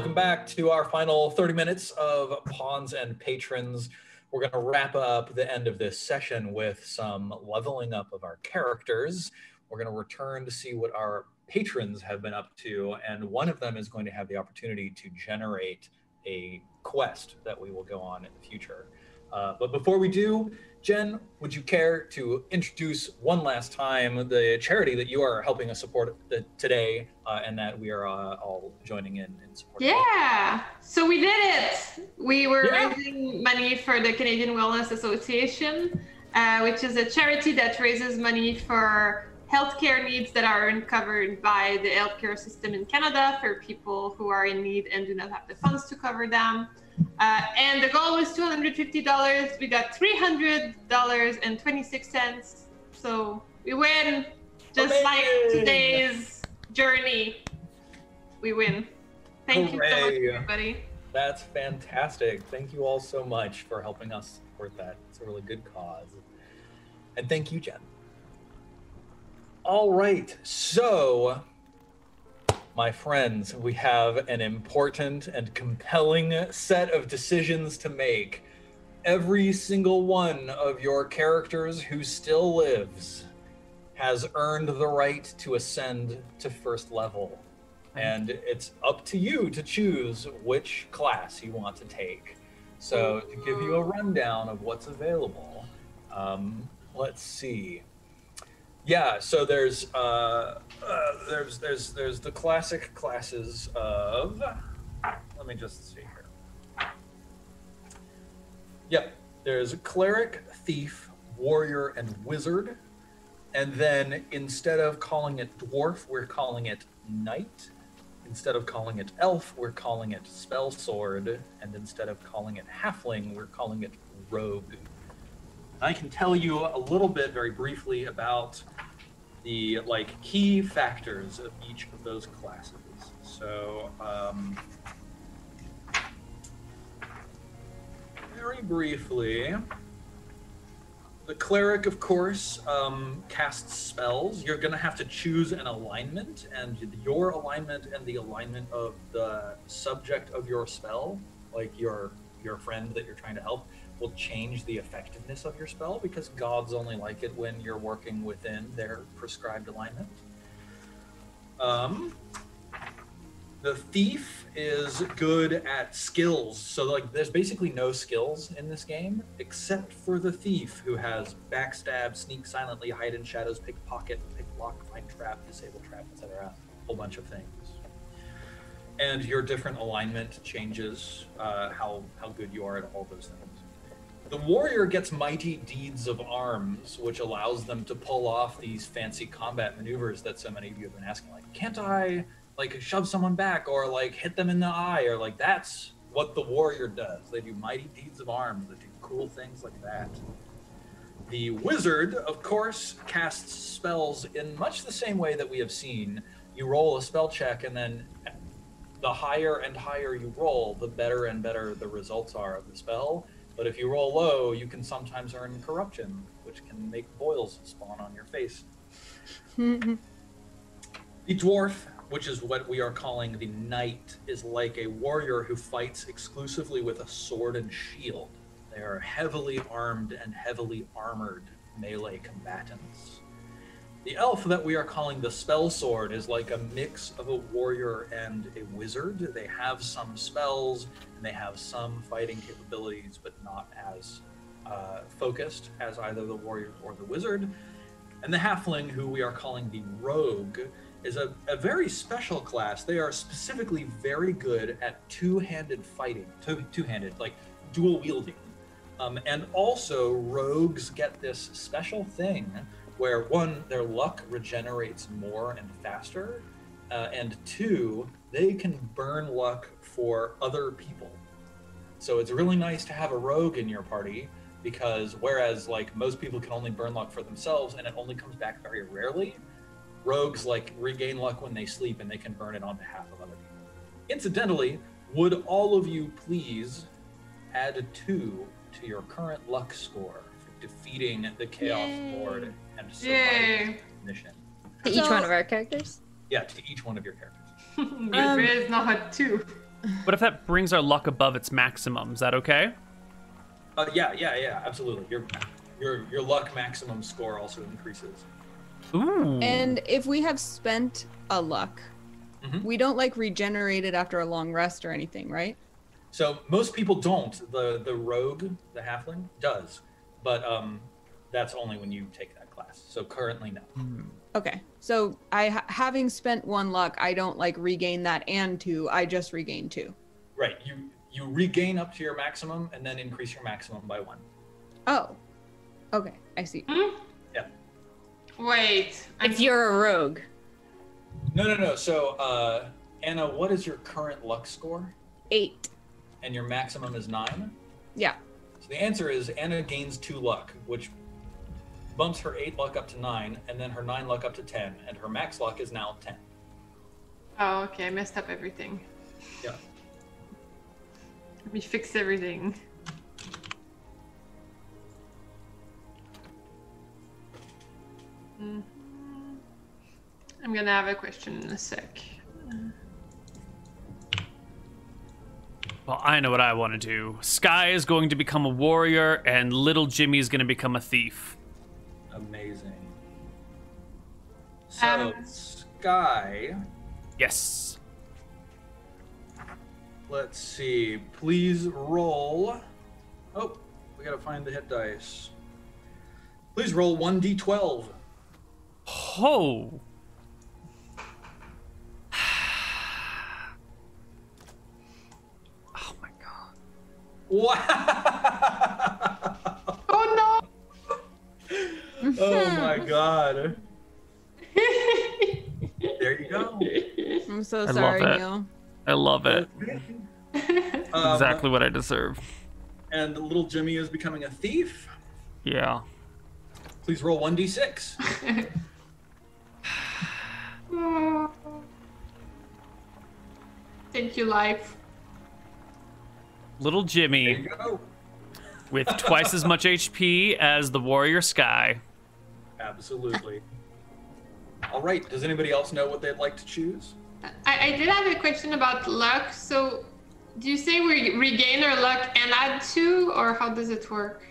welcome back to our final 30 minutes of Pawns and Patrons. We're going to wrap up the end of this session with some leveling up of our characters. We're going to return to see what our patrons have been up to, and one of them is going to have the opportunity to generate a quest that we will go on in the future. But before we do, Jen, would you care to introduce one last time the charity that you are helping us support today, and that we are all joining in support? Yeah, so we did it. We were raising money for the Canadian Wellness Association, which is a charity that raises money for healthcare needs that are uncovered by the healthcare system in Canada for people who are in need and do not have the funds to cover them. And the goal was $250. We got $300.26. So we win, just like today's journey. We win. Thank you so much, everybody. That's fantastic. Thank you all so much for helping us support that. It's a really good cause. And thank you, Jen. All right, so my friends, we have an important and compelling set of decisions to make. Every single one of your characters who still lives has earned the right to ascend to first level. And it's up to you to choose which class you want to take. So to give you a rundown of what's available, let's see. Yeah, so there's the classic classes of, let me just see here. Yep, there's Cleric, Thief, Warrior, and Wizard. And then instead of calling it Dwarf, we're calling it Knight. Instead of calling it Elf, we're calling it Spell Sword. And instead of calling it Halfling, we're calling it Rogue. I can tell you a little bit very briefly about the key factors of each of those classes. So very briefly, the Cleric, of course, casts spells. You're going to have to choose an alignment, and your alignment and the alignment of the subject of your spell, like your friend that you're trying to help, will change the effectiveness of your spell, because gods only like it when you're working within their prescribed alignment. The Thief is good at skills. So there's basically no skills in this game, except for the Thief, who has backstab, sneak silently, hide in shadows, pickpocket, pick lock, find trap, disable trap, etc. A whole bunch of things. And your different alignment changes how good you are at all those things. The Warrior gets Mighty Deeds of Arms, which allows them to pull off these fancy combat maneuvers that so many of you have been asking, can't I shove someone back, or hit them in the eye, or that's what the Warrior does. They do Mighty Deeds of Arms that do cool things like that. The Wizard, of course, casts spells in much the same way that we have seen. You roll a spell check, and then the higher and higher you roll, the better and better the results are of the spell. But if you roll low, you can sometimes earn corruption, which can make boils spawn on your face. The Dwarf, which is what we are calling the Knight, is like a warrior who fights exclusively with a sword and shield. They are heavily armed and heavily armored melee combatants. The Elf that we are calling the Spell Sword is like a mix of a warrior and a wizard. They have some spells and they have some fighting capabilities, but not as focused as either the warrior or the wizard. And the Halfling, who we are calling the Rogue, is a very special class. They are specifically very good at two-handed fighting, two-handed, dual wielding. And also, rogues get this special thing where, one, their luck regenerates more and faster, and two, they can burn luck for other people. So it's really nice to have a rogue in your party, because whereas most people can only burn luck for themselves and it only comes back very rarely, rogues regain luck when they sleep and they can burn it on behalf of other people. Incidentally, would all of you please add 2 to your current luck score for defeating the Chaos Lord and surviving the mission? To each one of our characters? Yeah, to each one of your characters. There is not 2. What if that brings our luck above its maximum? Is that okay? Yeah, absolutely. Your luck maximum score also increases. Ooh. And if we have spent a luck, we don't like regenerate it after a long rest or anything, right? So most people don't. The rogue, the halfling, does, but that's only when you take that class. So currently, no. Okay, so having spent 1 luck, I don't like regain that and 2. I just regain 2. Right. You regain up to your maximum and then increase your maximum by 1. Oh, okay, I see. Yeah. Wait. If you're a rogue. No. So, Anna, what is your current luck score? 8. And your maximum is 9? Yeah. So the answer is Anna gains 2 luck, which bumps her 8 luck up to 9, and then her 9 luck up to 10, and her max luck is now 10. Oh, okay. I messed up everything. Yeah. Let me fix everything. I'm gonna have a question in a sec. Well, I know what I want to do. Sky is going to become a warrior, and little Jimmy is going to become a thief. Amazing. So, Sky, Yes. let's see. Please roll. Oh, we gotta find the hit dice. Please roll 1d12. Oh. Oh my god. Wow! Oh Oh my god. There you go. I'm so I sorry, love it. Neil. I love it. no! Exactly what I deserve. And little Jimmy is becoming a thief. Yeah. Please roll 1d6. Thank you, life. Little There Jimmy you go. with twice as much HP as the warrior Sky. Absolutely. All right. Does anybody else know what they'd like to choose? I did have a question about luck. So, do you say we regain our luck and add 2, or how does it work?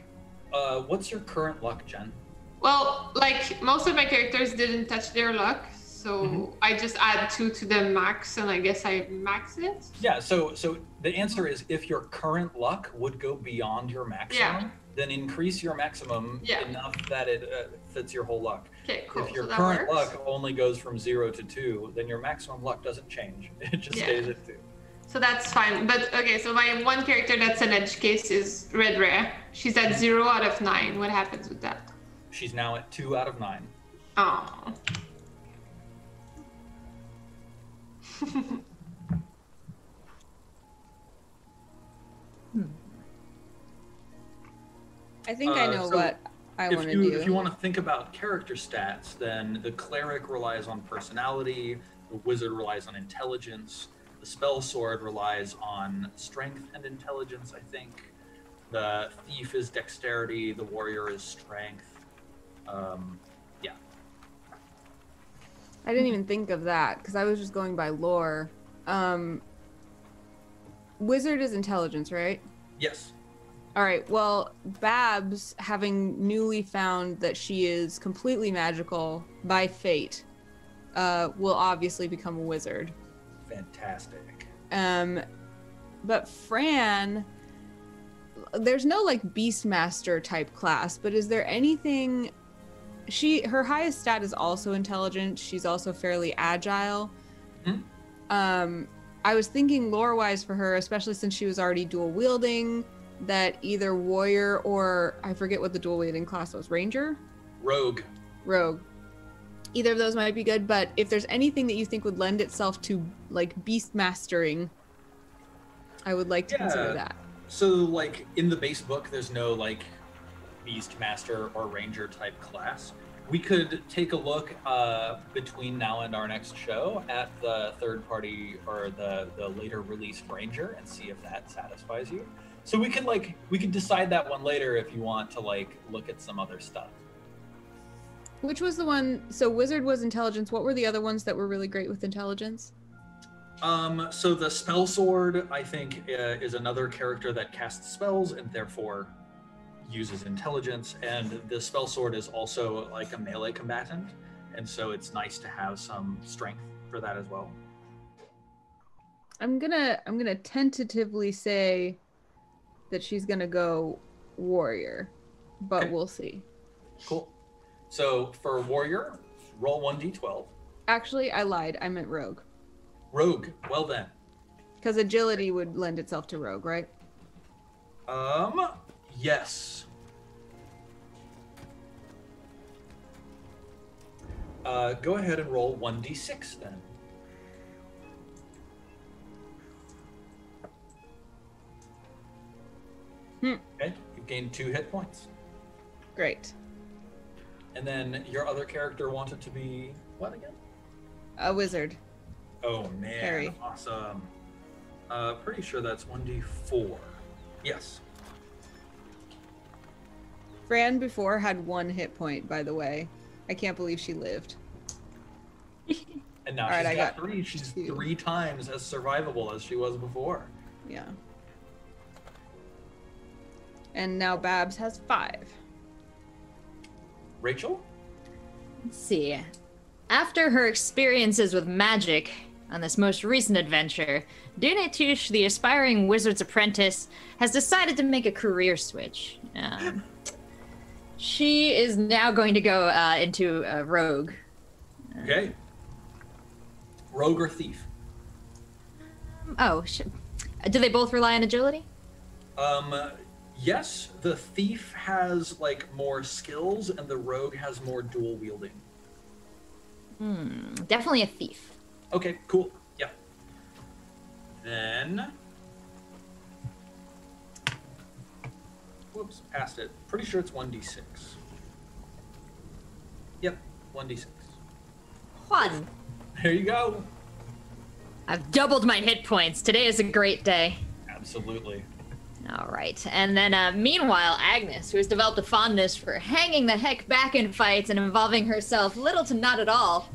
What's your current luck, Jen? Well, like most of my characters didn't touch their luck, so I just add 2 to the max, and I guess I max it. Yeah. So the answer is if your current luck would go beyond your maximum, then increase your maximum enough that it fits your whole luck. Okay, cool. If your so that current works. luck only goes from 0 to 2, then your maximum luck doesn't change. It just stays at 2. So that's fine. But okay, so my one character that's an edge case is Red Rare. She's at 0 out of 9. What happens with that? She's now at 2 out of 9. Oh. I think I know so what I want to do. If you want to think about character stats, then the cleric relies on personality, the wizard relies on intelligence, the spell sword relies on strength and intelligence, I think. The thief is dexterity, the warrior is strength. Yeah. I didn't even think of that because I was just going by lore. Wizard is intelligence, right? Yes. All right. Well, Babs, having newly found that she is completely magical by fate, will obviously become a wizard. Fantastic. But Fran, there's no like Beastmaster type class, but is there anything? Her highest stat is also intelligent. She's also fairly agile. Mm-hmm. I was thinking lore-wise for her, especially since she was already dual wielding, that either warrior or I forget what the dual wielding class was, ranger, Rogue. Either of those might be good, but if there's anything that you think would lend itself to like beast mastering, I would like to consider that. So like in the base book, there's no like beast master or ranger type class. We could take a look between now and our next show at the third party or the later released ranger and see if that satisfies you. So we could decide that one later if you want to like look at some other stuff. Which was the one? So wizard was intelligence. What were the other ones that were really great with intelligence? So the spell sword, I think, is another character that casts spells and therefore uses intelligence. And the spell sword is also like a melee combatant, and so it's nice to have some strength for that as well. I'm gonna tentatively say that she's gonna go warrior, but Okay. we'll see. Cool. So for warrior, roll 1d12. Actually, I lied. I meant rogue. Rogue. Well then. Because agility would lend itself to rogue, right? Yes. Go ahead and roll 1d6 then. Okay, you've gained 2 hit points. Great. And then your other character wanted to be what again? A wizard. Oh man, Harry. awesome. Pretty sure that's 1d4. Yes. Fran before had 1 hit point, by the way. I can't believe she lived. And now All right, she's I got got 3. She's 2. 3 times as survivable as she was before. Yeah. And now Babs has 5. Rachel? Let's see. After her experiences with magic on this most recent adventure, Dunetouche, the aspiring wizard's apprentice, has decided to make a career switch. She is now going to go into a rogue. Okay. Rogue or thief? Do they both rely on agility? Yes, the thief has like more skills and the rogue has more dual wielding. Definitely a thief. Okay, cool. Yeah. Then whoops, passed it. Pretty sure it's 1d6. Yep, 1d6. 1. There you go. I've doubled my hit points. Today is a great day. Absolutely. All right. And then, meanwhile, Agnes, who has developed a fondness for hanging the heck back in fights and involving herself little to not at all,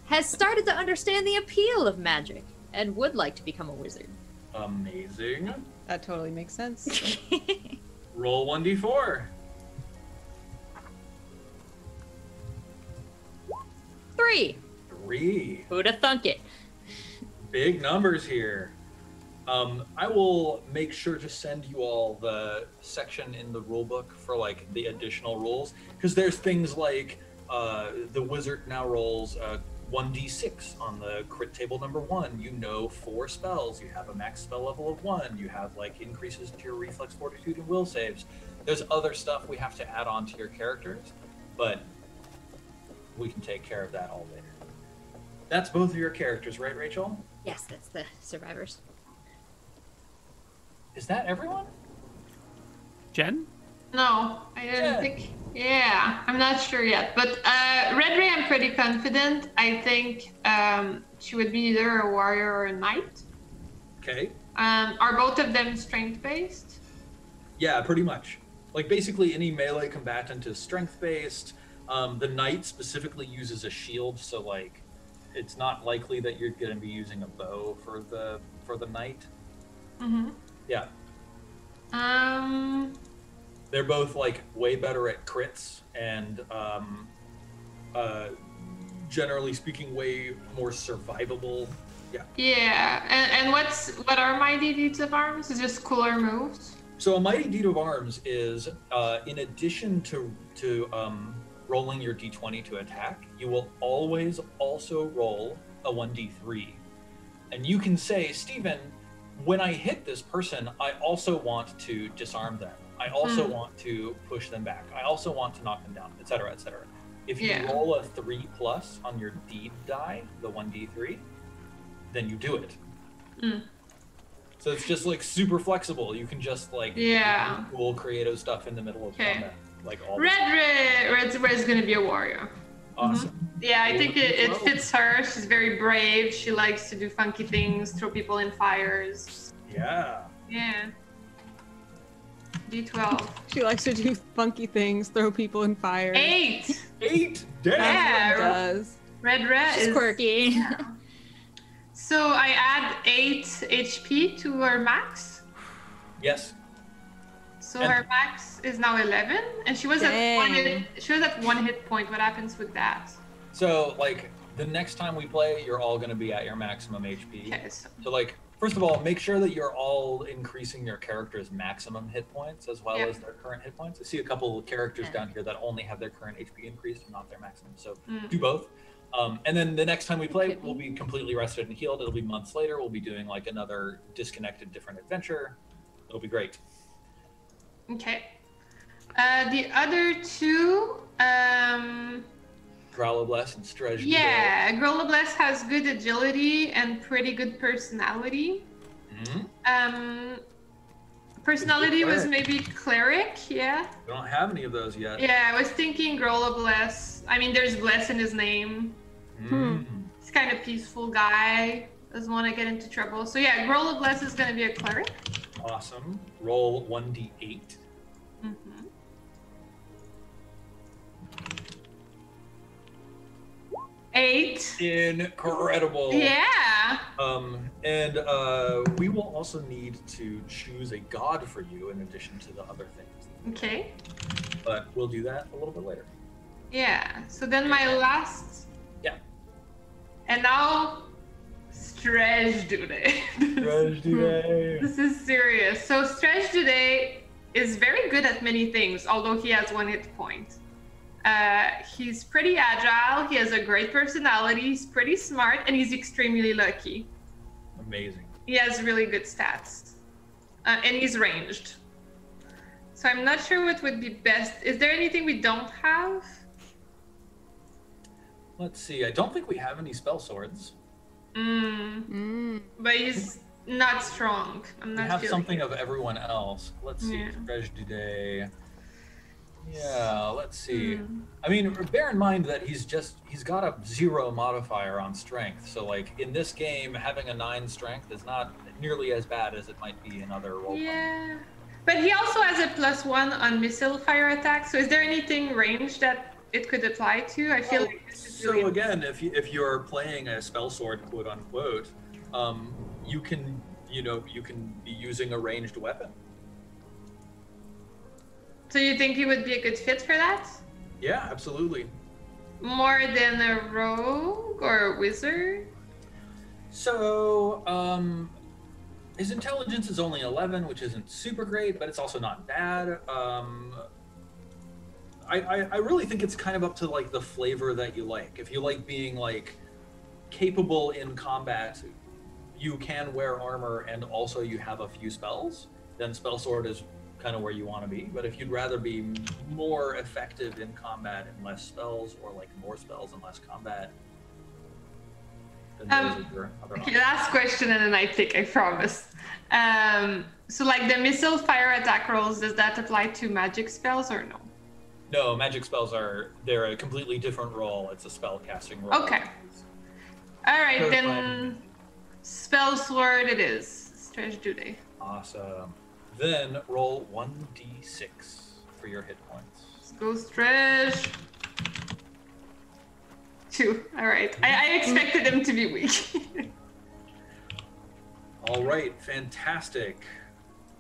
has started to understand the appeal of magic and would like to become a wizard. Amazing. That totally makes sense. Roll 1d4. 3. 3. Who'da thunk it? Big numbers here. I will make sure to send you all the section in the rulebook for like the additional rules, because there's things like the wizard now rolls 1d6 on the crit table number 1. You know 4 spells. You have a max spell level of 1. You have like increases to your reflex, fortitude, and will saves. There's other stuff we have to add on to your characters, but we can take care of that all later. That's both of your characters, right, Rachel? Yes, that's the survivors. Is that everyone? Jen? No, I didn't Yeah. think. Yeah, I'm not sure yet. But Red Ray, I'm pretty confident. I think she would be either a warrior or a knight. Okay. Are both of them strength-based? Yeah, pretty much. Like basically any melee combatant is strength-based. The knight specifically uses a shield, so like it's not likely that you're going to be using a bow for the knight. Mm-hmm. Yeah. They're both like way better at crits and generally speaking way more survivable. Yeah. Yeah, and what are mighty deeds of arms? Is just cooler moves? So a mighty deed of arms is in addition to rolling your d20 to attack, you will always also roll a 1d3. And you can say, Stephen, when I hit this person, I also want to disarm them. I also want to push them back. I also want to knock them down, etc., etc. If you roll a 3+ on your deed die, the 1d3, then you do it. So it's just like super flexible. You can just like do cool creative stuff in the middle of combat. Like all Red Ray is going to be a warrior. Awesome. Yeah, I think it fits her. She's very brave. She likes to do funky things, throw people in fires. Yeah. Yeah. D12. She likes to do funky things, throw people in fire. 8. 8. Damn. Yeah. Does. Red Ray She's is quirky. Yeah. So I add 8 HP to her max. Yes. So her max is now 11, and she was at 1 hit. She was at 1 hit point. What happens with that? So like the next time we play, you're all going to be at your maximum HP. Okay, So like, first of all, make sure that you're all increasing your character's maximum hit points as well as their current hit points. I see a couple of characters down here that only have their current HP increased and not their maximum. So do both. And then the next time we play, we'll be completely rested and healed. It'll be months later. We'll be doing like another disconnected different adventure. It'll be great. Okay. The other two, Growlobless and Stretch. yeah, Growlobless has good agility and pretty good personality. Personality was maybe Cleric, yeah. We don't have any of those yet. Yeah, I was thinking Growlobless. I mean, there's Bless in his name. He's kind of peaceful guy. Doesn't want to get into trouble. So yeah, Growlobless is going to be a Cleric. Awesome. Roll 1d8. 8. Incredible. Yeah. And we will also need to choose a god for you in addition to the other things. Okay. But we'll do that a little bit later. Yeah. So then my last. Yeah. And now, Stretch Today. Stretch Today. This is serious. So Stretch Today is very good at many things, although he has 1 hit point. He's pretty agile, he has a great personality, he's pretty smart, and he's extremely lucky. Amazing. He has really good stats. And he's ranged. So I'm not sure what would be best. Is there anything we don't have? Let's see. I don't think we have any spell swords. But he's not strong. I'm not We have feeling something it. of everyone else. Let's see. Yeah. Stretch Today. Yeah, let's see. I mean, bear in mind that he's got a 0 modifier on strength. So like in this game, having a 9 strength is not nearly as bad as it might be in other role. Yeah. But he also has a +1 on missile fire attack. So is there anything ranged that it could apply to? I feel like this is really... So again, if you're playing a spell sword, quote unquote, you can be using a ranged weapon. So you think he would be a good fit for that? Yeah, absolutely. More than a rogue or a wizard? So, his intelligence is only 11, which isn't super great, but it's also not bad. I really think it's kind of up to like the flavor that you like. If you like being like capable in combat, you can wear armor and also you have a few spells, then spell sword is kind of where you want to be. But if you'd rather be more effective in combat and less spells, or like more spells and less combat, then those are your other Okay, options. last question and then I think I promise. So like the missile fire attack rolls, does that apply to magic spells or no? No, magic spells they're a completely different role. It's a spell casting role. Okay. All right, Sure, then spell sword it is. Stretch Today. Awesome. Then roll 1d6 for your hit points. Let's go stretch. 2. All right. I expected him to be weak. All right, fantastic.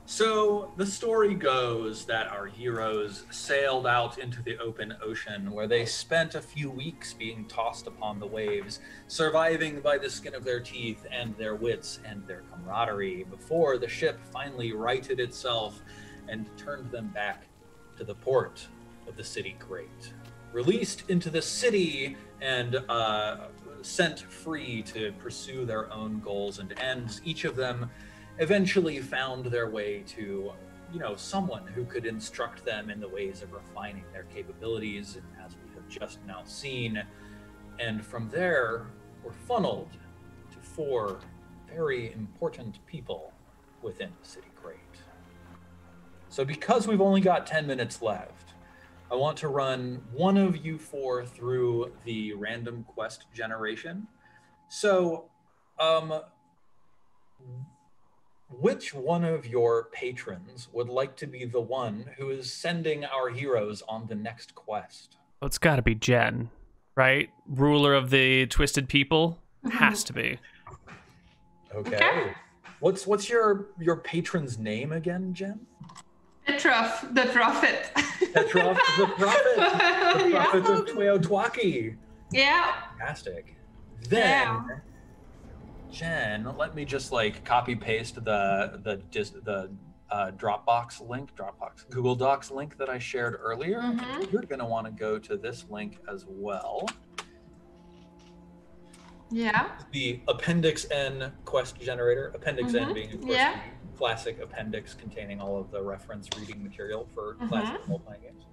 So the story goes that our heroes sailed out into the open ocean, where they spent a few weeks being tossed upon the waves, surviving by the skin of their teeth and their wits and their camaraderie, before the ship finally righted itself and turned them back to the port of the city great. Released into the city and sent free to pursue their own goals and ends, each of them eventually found their way to, someone who could instruct them in the ways of refining their capabilities, as we have just now seen. And from there, were funneled to 4 very important people within the city great. So because we've only got 10 minutes left, I want to run one of you 4 through the random quest generation. So, which one of your patrons would like to be the one who is sending our heroes on the next quest? Oh, it's got to be Jen, right? Ruler of the Twisted People? Has to be. Okay. What's your patron's name again, Jen? Petrov, the prophet. Petrov, the prophet. The Yeah. prophet of Teotihuacan. Yeah. Fantastic. Then, Jen, let me just like copy paste the Dropbox link, Google Docs link that I shared earlier. Mhm. You're gonna want to go to this link as well. Yeah. The Appendix N quest generator. Appendix N Mhm. being, of course, Yeah. the classic appendix containing all of the reference reading material for classic role-playing games.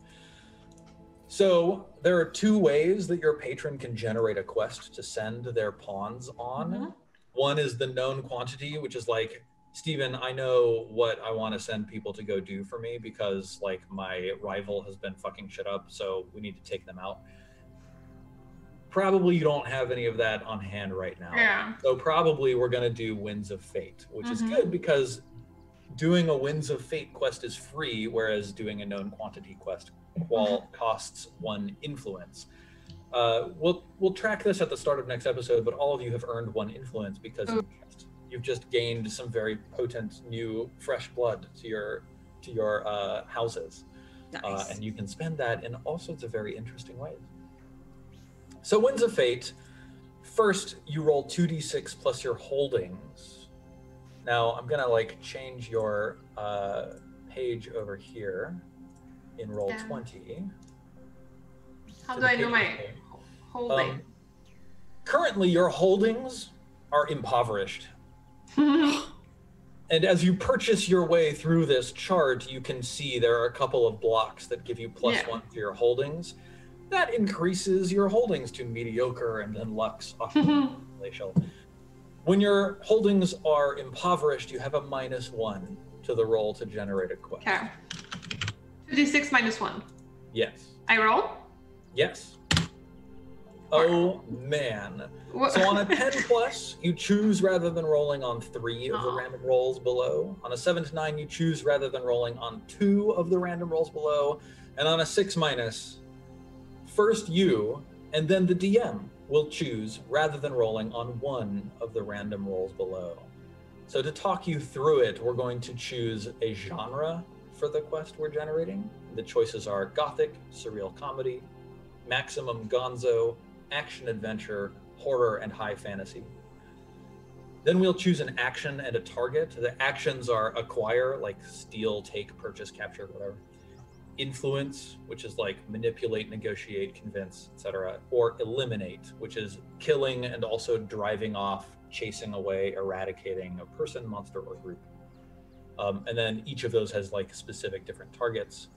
So there are two ways that your patron can generate a quest to send their pawns on. One is the known quantity, which is like, Steven, I know what I want to send people to go do for me because like my rival has been fucking shit up, so we need to take them out. Probably you don't have any of that on hand right now. Yeah. So probably we're going to do Winds of Fate, which is good because doing a Winds of Fate quest is free, whereas doing a known quantity quest costs 1 influence. We'll track this at the start of next episode, but all of you have earned 1 influence because you've just gained some very potent new fresh blood to your houses. Nice. And you can spend that in all sorts of very interesting ways. So Winds of Fate, first you roll 2d6 plus your holdings. Now I'm gonna like change your page over here in roll 20. How do I know my holding? Currently your holdings are impoverished. And as you purchase your way through this chart, you can see there are a couple of blocks that give you +1 to your holdings. That increases your holdings to mediocre and then lux glacial. When your holdings are impoverished, you have a -1 to the roll to generate a quest. Okay. 2d6 -1. Yes. I roll? Yes. Oh man. So on a 10+, you choose rather than rolling on 3 of the random rolls below. On a 7 to 9, you choose rather than rolling on 2 of the random rolls below. And on a 6-, first you, and then the DM will choose rather than rolling on 1 of the random rolls below. So to talk you through it, we're going to choose a genre for the quest we're generating. The choices are Gothic, Surreal Comedy, Maximum Gonzo, Action Adventure, Horror, and High Fantasy. Then we'll choose an action and a target. The actions are acquire, like steal, take, purchase, capture, whatever. Influence, which is like manipulate, negotiate, convince, etc., or eliminate, which is killing and also driving off, chasing away, eradicating a person, monster, or group. And then each of those has like specific different targets.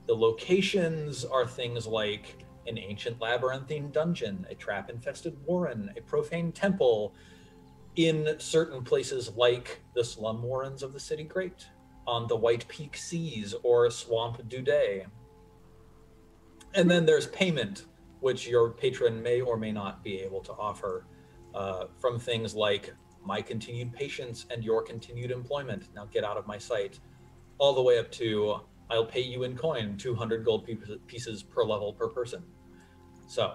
The locations are things like an ancient labyrinthine dungeon, a trap-infested warren, a profane temple, in certain places like the slum warrens of the city great, on the White Peak Seas or Swamp Duday. And then there's payment, which your patron may or may not be able to offer from things like my continued patience and your continued employment. Now get out of my sight. All the way up to I'll pay you in coin, 200 gold pieces per level per person. So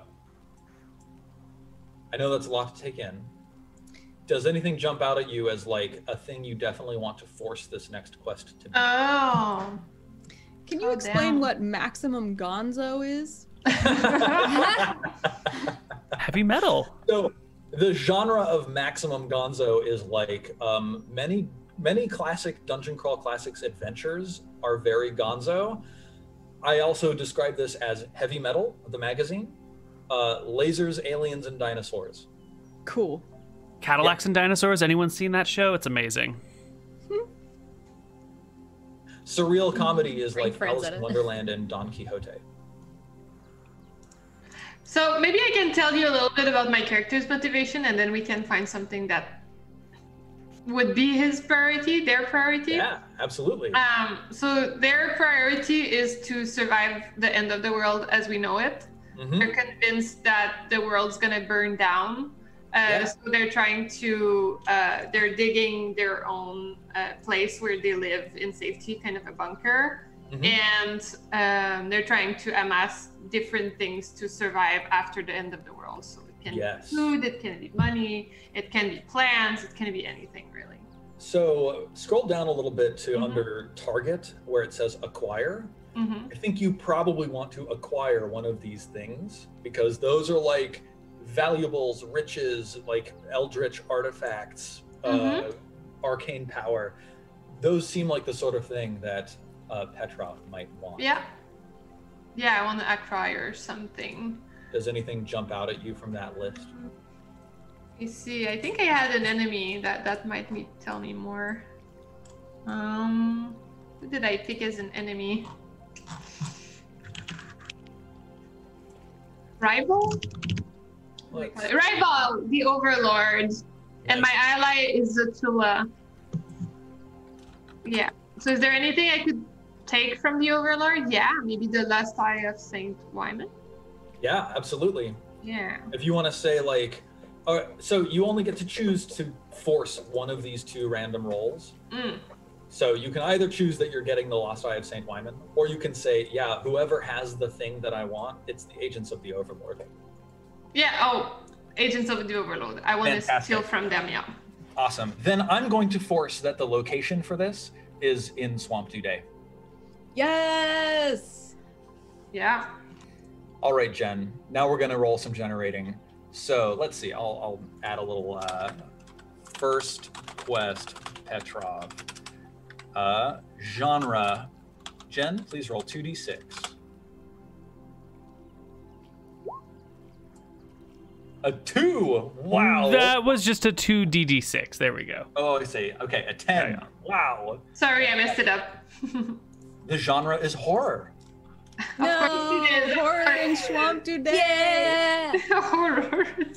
I know that's a lot to take in. Does anything jump out at you as like a thing you definitely want to force this next quest to be? Oh. Can you explain what Maximum Gonzo is? Heavy metal. So the genre of Maximum Gonzo is like many classic Dungeon Crawl Classics adventures are very gonzo. I also describe this as heavy metal, the magazine, lasers, aliens, and dinosaurs. Cool. Cadillacs and Dinosaurs. Anyone seen that show? It's amazing. Surreal comedy is like friends Alice at in it. Wonderland and Don Quixote. So maybe I can tell you a little bit about my character's motivation, and then we can find something that would be his priority, their priority. Yeah, absolutely. So their priority is to survive the end of the world as we know it. They're convinced that the world's gonna burn down. So they're trying to, they're digging their own place where they live in safety, kind of a bunker. and they're trying to amass different things to survive after the end of the world. So it can be food, it can be money, it can be plants, it can be anything really. So scroll down a little bit to under target where it says acquire. I think you probably want to acquire one of these things because those are like valuables, riches, like eldritch artifacts, arcane power. Those seem like the sort of thing that Petrov might want. Yeah, I want to acquire something. Does anything jump out at you from that list? You see, I think I had an enemy that might tell me more. Who did I pick as an enemy? Rival? Rival, the Overlord. Nice. And my ally is Zatula. Yeah. So is there anything I could take from the Overlord? Yeah, maybe the last eye of Saint Wyman. Yeah, absolutely. Yeah. If you want to say like, so you only get to choose to force one of these two random rolls. So you can either choose that you're getting the Lost Eye of Saint Wyman, or you can say, yeah, whoever has the thing that I want, it's the Agents of the Overlord. Yeah, Agents of the Overlord. I want to steal from them, yeah. Awesome. Then I'm going to force that the location for this is in Swamp Today. Yes! Yeah. All right, Jen. Now we're going to roll some generating. So let's see. I'll add a little first quest Petrov. Genre. Jen, please roll 2d6. A 2. Wow. That was just a 2d6. There we go. Oh, I see. Okay, a 10. Yeah. Wow. Sorry, I messed it up. The genre is horror. No, of course it is. horror in Swamp Today. Yeah. Horror in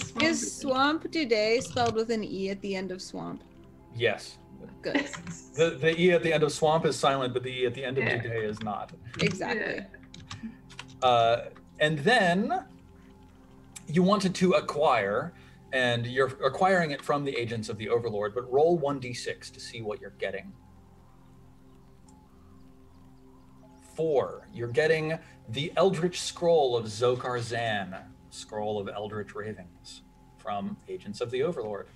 Swamp. Is Swamp Today spelled with an E at the end of swamp? Yes. Good. The E at the end of swamp is silent, but the E at the end of today is not. Exactly. And then you wanted to acquire, and you're acquiring it from the Agents of the Overlord, but roll 1d6 to see what you're getting. 4. You're getting the Eldritch Scroll of Zokar Zan, Scroll of Eldritch Ravings, from Agents of the Overlord.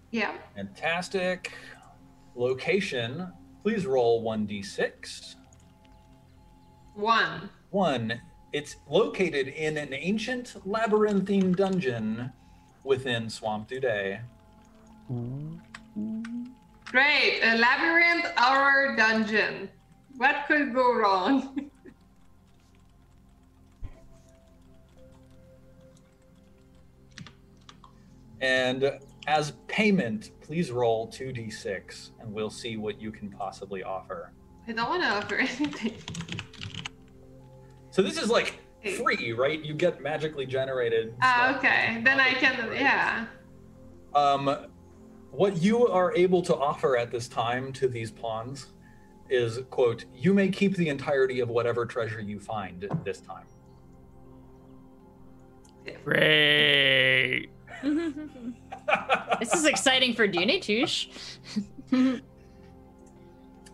Yeah. Fantastic. Location, please roll 1d6. 1. 1. It's located in an ancient labyrinthine dungeon within Swamp Today. Great. A labyrinth horror dungeon. What could go wrong? And as payment, please roll 2d6, and we'll see what you can possibly offer. I don't want to offer anything. So this is like free, right? You get magically generated stuff. Okay. Then I can, yeah. What you are able to offer at this time to these pawns is, quote, you may keep the entirety of whatever treasure you find this time. Great. This is exciting for Dune Touche.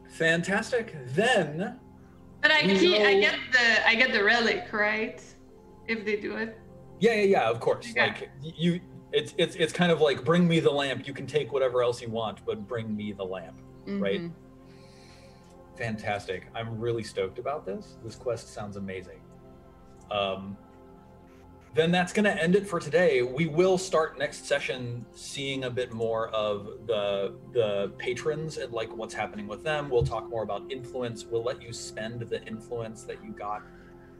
Fantastic. Then But I get the relic, right? If they do it. Yeah, of course. Okay. Like it's kind of like bring me the lamp. You can take whatever else you want, but bring me the lamp, right? Fantastic. I'm really stoked about this. This quest sounds amazing. Then that's going to end it for today. We will start next session seeing a bit more of the patrons and like what's happening with them. We'll talk more about influence. We'll let you spend the influence that you got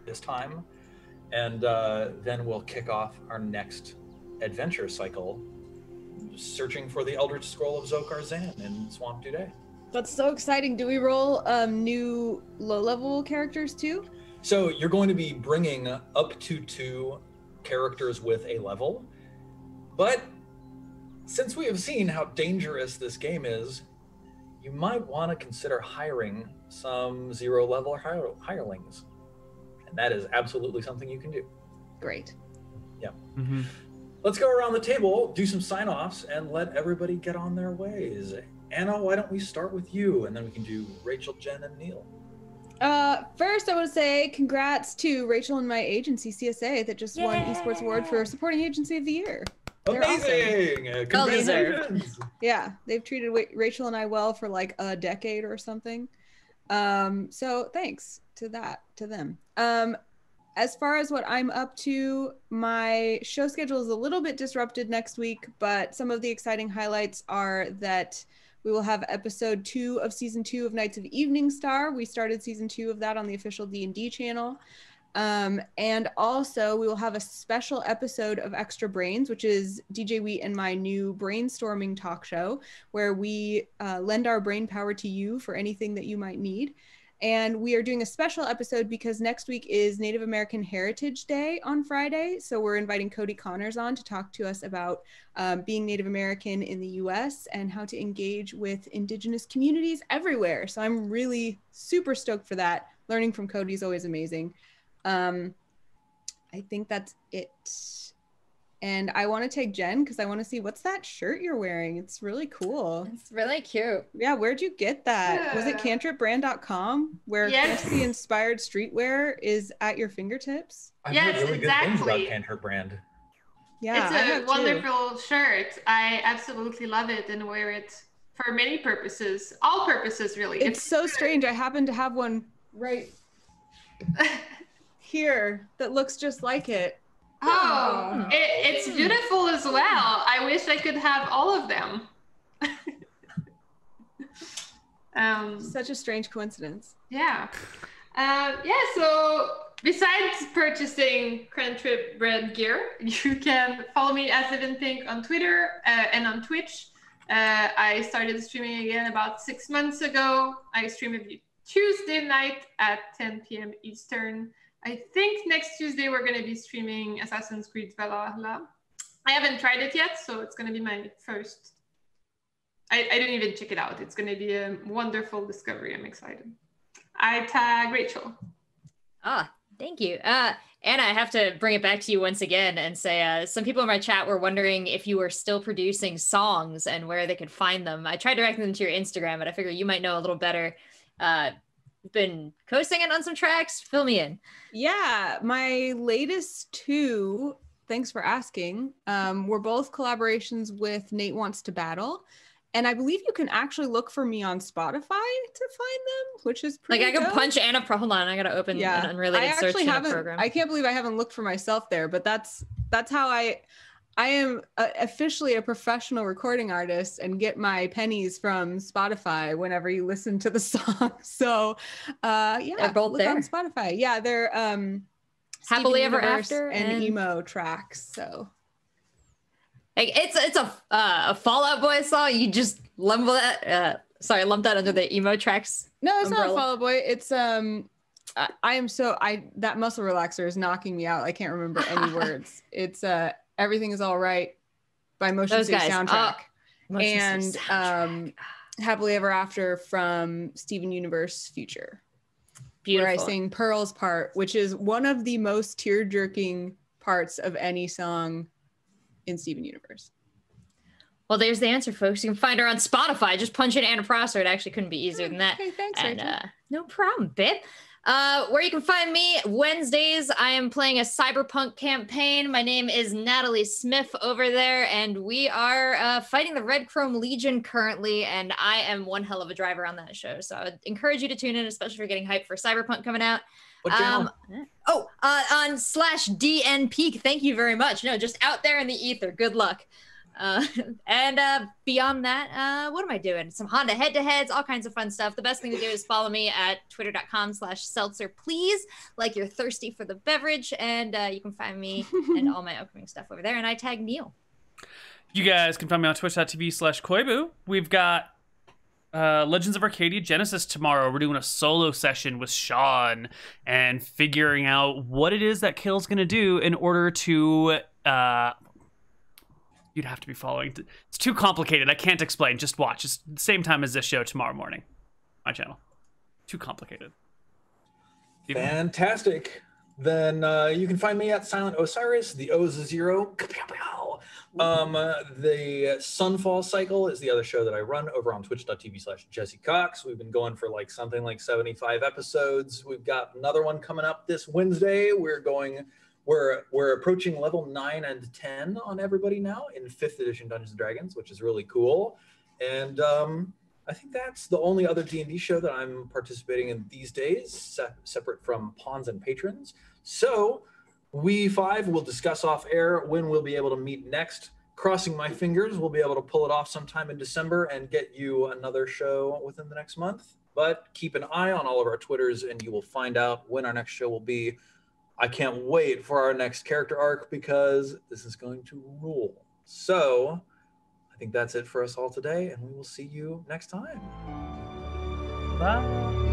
this time. And then we'll kick off our next adventure cycle, searching for the Eldritch Scroll of Zokar Zan in Swamp Today. That's so exciting. Do we roll new low-level characters too? So you're going to be bringing up to 2 characters with a level, but since we have seen how dangerous this game is, you might want to consider hiring some 0-level hirelings, and that is absolutely something you can do. Great. Yeah. let's go around the table, do some sign-offs, and let everybody get on their ways. Anna, why don't we start with you, and then we can do Rachel, Jen, and Neil. First, I want to say congrats to Rachel and my agency, CSA, that just won Esports Award for Supporting Agency of the Year. They're Amazing! awesome. Congratulations! Yeah, they've treated Rachel and I well for like a decade or something. So thanks to them. As far as what I'm up to, my show schedule is a little bit disrupted next week, but some of the exciting highlights are that we will have episode 2 of season 2 of Knights of Evening Star. We started season 2 of that on the official D&D channel. And also we will have a special episode of Extra Brains, which is DJ Wheat and my new brainstorming talk show, where we lend our brain power to you for anything that you might need. And we are doing a special episode because next week is Native American Heritage Day on Friday. So we're inviting Cody Connors on to talk to us about being Native American in the US and how to engage with Indigenous communities everywhere. So I'm really super stoked for that. Learning from Cody is always amazing. I think that's it. And I want to take Jen because I want to see, what's that shirt you're wearing? It's really cool. It's really cute. Yeah, where'd you get that? Was it cantripbrand.com where fantasy inspired streetwear is at your fingertips? I've heard really good things about Cantrip Brand. Yeah, it's a wonderful shirt. I absolutely love it and wear it for many purposes, all purposes really. It's so strange. I happen to have one right here that looks just like it. Oh, it's beautiful as well. I wish I could have all of them. Such a strange coincidence. Yeah. So besides purchasing Cantrip Brand gear, you can follow me at Livinpink on Twitter and on Twitch. I started streaming again about 6 months ago. I stream every Tuesday night at 10 p.m. Eastern. I think next Tuesday we're going to be streaming Assassin's Creed Valhalla. I haven't tried it yet, so it's going to be my first. I didn't even check it out. It's going to be a wonderful discovery. I'm excited. I tag Rachel. Thank you. Anna, I have to bring it back to you once again and say some people in my chat were wondering if you were still producing songs and where they could find them. I tried directing them to your Instagram, but I figure you might know a little better. Been co-singing on some tracks. Fill me in. Yeah, my latest 2, thanks for asking, were both collaborations with Nate Wants to Battle. And I believe you can actually look for me on Spotify to find them, which is pretty Like I dope. can punch hold on, I gotta open an unrelated search in a program. I can't believe I haven't looked for myself there, but that's how I am officially a professional recording artist and get my pennies from Spotify whenever you listen to the song. So they're both look there on Spotify. Yeah, they're Happily Steven Ever Universe After and emo tracks. So like it's a Fall Out Boy song. You just lump that under the emo tracks. No, it's umbrella. not Fall Out Boy. It's that muscle relaxer is knocking me out. I can't remember any words. It's Everything Is All Right by Motion City Soundtrack. And Happily Ever After from Steven Universe Future. Beautiful. Where I sing Pearl's part, which is one of the most tear-jerking parts of any song in Steven Universe. Well, there's the answer, folks. You can find her on Spotify. Just punch in AnnaProsser. It actually couldn't be easier than that. Okay, thanks, Rachel. No problem, babe. Where you can find me, Wednesdays, I am playing a cyberpunk campaign. My name is Natalie Smith over there, and we are fighting the Red Chrome Legion currently, and I am one hell of a driver on that show. So I would encourage you to tune in, especially if you're getting hyped for cyberpunk coming out. What channel? On /DNP. Thank you very much. No, just out there in the ether. Good luck. And beyond that, what am I doing? Some Honda head-to-heads, all kinds of fun stuff. The best thing to do is follow me at twitter.com/Seltzer, please. Like you're thirsty for the beverage, and you can find me and all my upcoming stuff over there. And I tag Neil. You guys can find me on twitch.tv/Koibu. We've got Legends of Arcadia Genesis tomorrow. We're doing a solo session with Sean and figuring out what it is that Kill's gonna do in order to you'd have to be following. It's too complicated. I can't explain. Just watch. It's the same time as this show tomorrow morning. My channel. Too complicated. Fantastic. then you can find me at Silent Osiris. The O is a 0. The Sunfall Cycle is the other show that I run over on twitch.tv/Jesse Cox. We've been going for like something like 75 episodes. We've got another one coming up this Wednesday. We're approaching level 9 and 10 on everybody now in 5th edition Dungeons and Dragons, which is really cool. And I think that's the only other D&D show that I'm participating in these days, separate from Pawns and Patrons. So we 5 will discuss off air when we'll be able to meet next. Crossing my fingers, we'll be able to pull it off sometime in December and get you another show within the next month. But keep an eye on all of our Twitters and you will find out when our next show will be. I can't wait for our next character arc because this is going to rule. So I think that's it for us all today, and we will see you next time. Bye.